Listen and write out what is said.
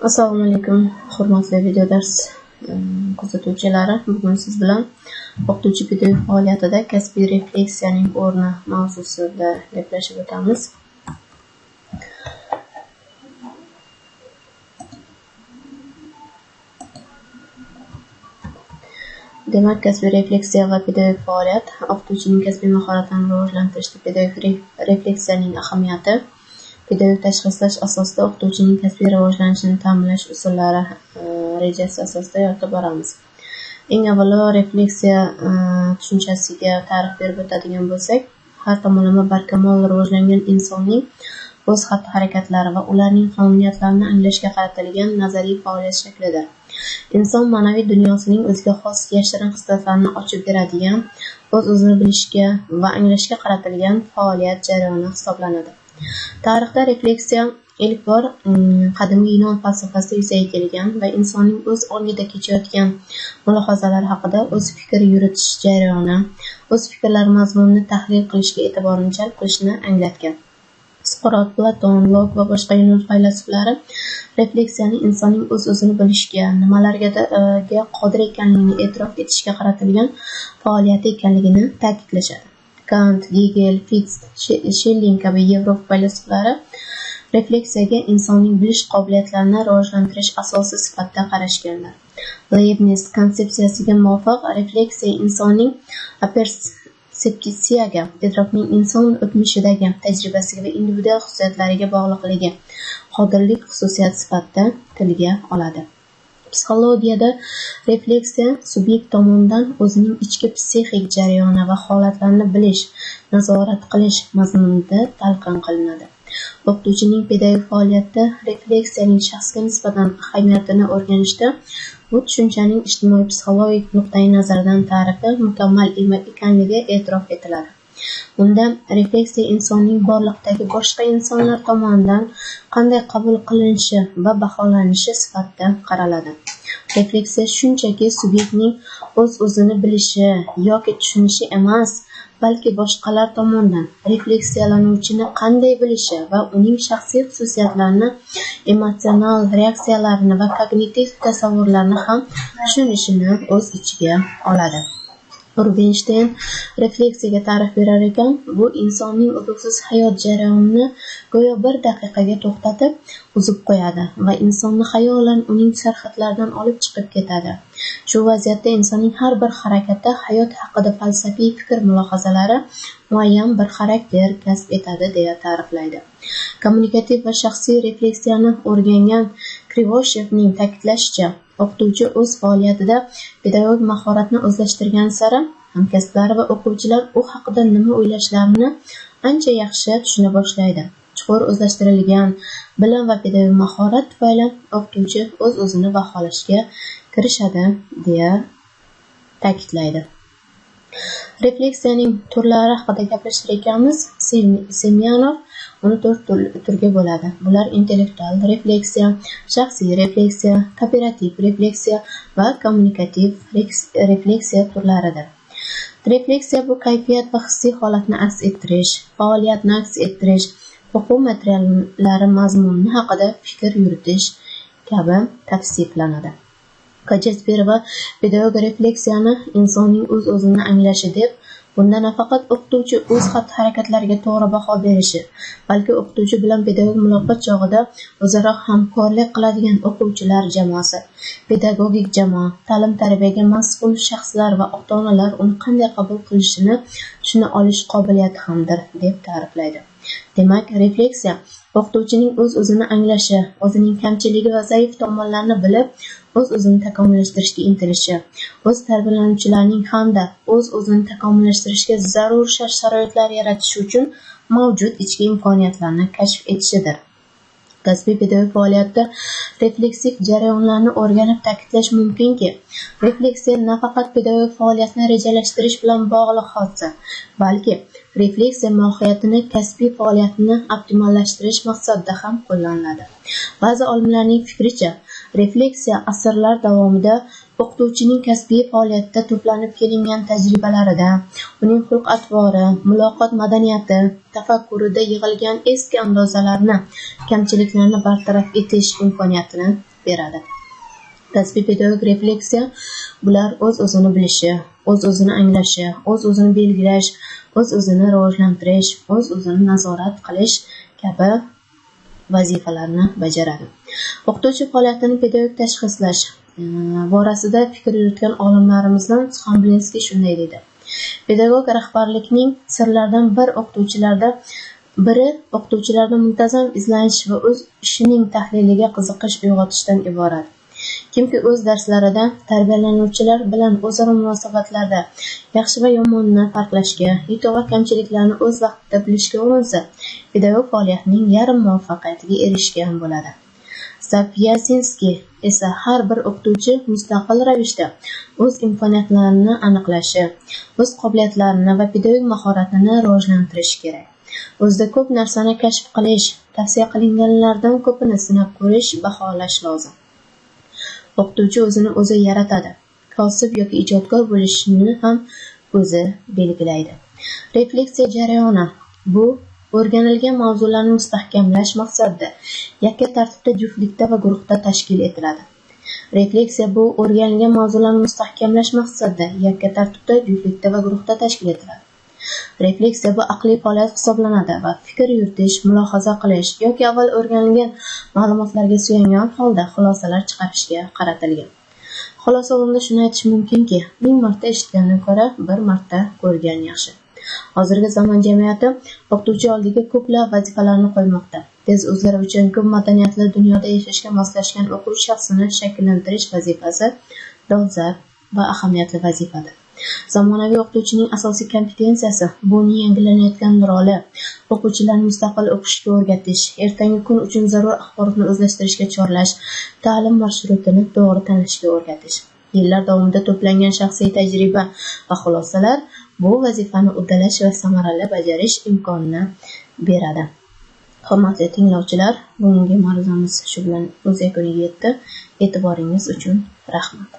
Assalomu alaykum, hurmatli video dars kuzatuvchilari. Bugun siz bilan o'qituvchi pedagog faoliyatida kasbiy refleksiyaning o'rni mavzusida gaplashib o'tamiz. Demak, kasbiy refleksiya va pedagog faoliyat o'qituvchining kasbiy mahoratlarini rivojlantirishda pedagog refleksiyaning ahamiyati, pedagog tashxislash asosida o'qituvchining kasbiy rivojlanishini ta'minlash usullari rejasi asosida yoritib boramiz. Eng avvalo refleksiya tushunchasiga ta'rif berib o'tadigan bo'lsak, har tomonlama barkamol rivojlangan insonning o'z xatti-harakatlari va ularning qonuniyatlarini anglashga qaratilgan nazariy faoliyat shaklidir. Inson ma'naviy dunyosining o'ziga xos yashirin xislatlarini ochib beradigan, o'z-o'zini bilishga va anglashga qaratilgan faoliyat jarayoni hisoblanadi. Tarixda refleksiya ilk bor qadimgi Yunon falsafasida yuzaga kelgan va insonning o'z ongida kechayotgan mulohazalari haqida o'z fikr yuritish jarayoni, o'z fikrlari mazmunini tahlil qilishga e'tiborni jalb qilishni anglatgan. Sqrot, Platon, Lok va boshqa Yunon faylasuflari refleksiyani insonning o'z-o'zini bilishga, nimalarga qodir ekanligini e'tirof etishga qaratilgan faoliyat ekanligini ta'kidlashadi. Kant, Hegel, Fichte, Schelling kabi Yevropa faylasuflari refleksiyaga insonning bilish qobiliyatlarini rivojlantirish asosi sifatida qarashganlar. Leibniz konsepsiyasiga muvofiq refleksiya insonning persepsiyaga, idrokning inson o'tmishidagi tajribasiga va individual xususiyatlariga bog'liqligi, qodirlik xususiyat sifatida tilga oladi. Psixologiyada refleksiya subyekt tomonidan o'zining ichki psixik jarayoni va holatlarini bilish, nazorat qilish mazmunida talqin qilinadi. O'qituvchining pedagog faoliyatida refleksiyaning shaxsga nisbatan ahamiyatini o'rganishda bu tushunchaning ijtimoiy psixologik nuqtai nazardan ta'rifi mukammal ekanligi e'tirof etiladi. Unda refleksiya insonning borliqdagi boshqa insonlar tomonidan qanday qabul qilinishi va baholanishi sifatida qaraladi. Refleksiya shunchaki subyektning o'z-o'zini bilishi yoki tushunishi emas, balki boshqalar tomonidan refleksiyalanuvchini qanday bilishi va uning shaxsiy xususiyatlarini, emotsional reaksiyalarini va kognitiv tasavvurlarni ham tushunishini o'z ichiga oladi. Rubinstein refleksiyaga ta'rif berar ekan, bu insonning uzluksiz hayot jarayonini go'yo bir daqiqaga to'xtatib, uzib qo'yadi va insonni xayolan uning sarhadlaridan olib chiqib ketadi. Shu vaziyatda insonning har bir harakati hayot haqida falsafiy fikr mulohazalari muayyan bir xarakter kasb etadi deya ta'riflaydi. Kommunikativ va shaxsiy refleksiyani o'rgangan Krivoshevning ta'kidlashicha, o'qituvchi o'z faoliyatida pedagog mahoratni o'zlashtirgan sari hamkasblari va o'quvchilar u haqida nima o'ylashlarini ancha yaxshi tushuna boshlaydi. Chuqur o'zlashtirilgan bilim va pedagog mahorat tufayli o'qituvchi o'z-o'zini baholashga kirishadi deya ta'kidlaydi. Refleksiyaning turlari haqida gaplashir ekanmiz, Semyonov uni 4 turga bo'ladi. Bular intellektual refleksiya, shaxsiy refleksiya, kooperativ refleksiya va kommunikativ refleksiya turlaridir. Refleksiya bu kayfiyat va hissiy holatni aks ettirish, faoliyatni aks ettirish, o'quv materiallari mazmuni haqida fikr yuritish kabi tavsiflanadi. Kajesperova pedagog refleksiyani insonning o'z-o'zini anglashi deb, bunda nafaqat o'qituvchi o'z xatti-harakatlariga to'g'ri baho berishi, balki o'qituvchi bilan pedagog muloqot chog'ida o'zaro hamkorlik qiladigan o'quvchilar jamoasi, pedagogik jamoa, ta'lim-tarbiyaga mas'ul shaxslar va ota-onalar uni qanday qabul qilishini tushuna olish qobiliyati hamdir deb ta'riflaydi. Demak, refleksiya o'qituvchining o'z-o'zini anglashi, o'zining kamchiligi va zaif tomonlarini bilib, o'z-o'zini takomillashtirishga intilishi, o'z tarbiyalanuvchilarining hamda o'z-o'zini takomillashtirishga zarur shart-sharoitlar yaratish uchun mavjud ichki imkoniyatlarni kashf etishidir. Kasbiy pedagog faoliyatda refleksiv jarayonlarni o'rganib ta'kidlash mumkinki, refleksiya nafaqat pedagog faoliyatni rejalashtirish bilan bog'liq hodisa, balki refleksiya mohiyatini kasbiy faoliyatni optimallashtirish maqsadida ham qo'llaniladi. Ba'zi olimlarning fikricha, refleksiya asrlar davomida o'qituvchining kasbiy faoliyatida to'planib kelingan tajribalarida, uning xulq-atvori, muloqot madaniyati, tafakkurida yig'ilgan eski andozalarni, kamchiliklarni bartaraf etish imkoniyatini beradi. Kasbiy pedagog refleksiya bular o'z-o'zini bilishi, o'z-o'zini anglashi, o'z-o'zini belgilash, o'z-o'zini rivojlantirish, o'z-o'zini nazorat qilish kabi vazifalarni bajaradi. O'qituvchi faoliyatini pedagog tashxislash borasida fikr yuritgan olimlarimizdan Xamlinskiy shunday dedi. Pedagog rahbarlikning sirlaridan biri o'qituvchilarda muntazam izlanish va o'z ishining tahliliga qiziqish uyg'otishdan iborat. Kimki o'z darslarida tarbiyalanuvchilar bilan o'zaro munosabatlarda yaxshi va yomonni farqlashga, yutuq va kamchiliklarni o'z vaqtida bilishga urinsa, pedagog faoliyatning yarim muvaffaqiyatiga erishgan bo'ladi. Sapyasinskiy esa har bir o'qituvchi mustaqil ravishda o'z imkoniyatlarini aniqlashi, o'z qobiliyatlarini va pedagog mahoratini rivojlantirishi kerak. O'zida ko'p narsani kashf qilish, tavsiya qilinganlardan ko'pini sinab ko'rish, baholash lozim. O'qituvchi o'zini o'zi yaratadi. Kosib yoki ijodkor bo'lishini ham o'zi belgilaydi. Refleksiya jarayoni bu o'rganilgan mavzularni mustahkamlash maqsadida yakka tartibda, juftlikda va guruhda tashkil etiladi. Refleksiya bu o'rganilgan mavzularni mustahkamlash maqsadida yakka tartibda, juftlikda va guruhda tashkil etiladi. Refleksiya bu aqliy faoliyat hisoblanadi va fikr yuritish, mulohaza qilish yoki avval o'rganilgan ma'lumotlarga suyangan holda xulosalar chiqarishga qaratilgan. Xulosa o'rnida shuni aytish mumkinki, 1000 marta eshitgandan ko'ra 1 marta ko'rgan yaxshi. Hozirgi zamon jamiyati o'qituvchi oldiga ko'plab vazifalarni qo'ymoqda. Tez o'zgarish uchun ko'p madaniyatli dunyoda yashashga moslashgan o'quvchi shaxsini shakllantirish vazifasi dolzarb va ahamiyatli vazifadir. Zamonaviy o'qituvchining asosiy kompetensiyasi bu yangilanayotgan roli, o'quvchilarni mustaqil o'qishga o'rgatish, ertangi kun uchun zarur axborotni o'zlashtirishga chorlash, ta'lim marshrutini to'g'ri tanlashga o'rgatish. Yillar davomida to'plangan shaxsiy tajriba va xulosalar bu vazifani uddalash va samarali bajarish imkonini beradi. Hurmatli tinglovchilar, bugungi mavzumiz shu bilan o'z yakuniga yetdi. E'tiboringiz uchun rahmat.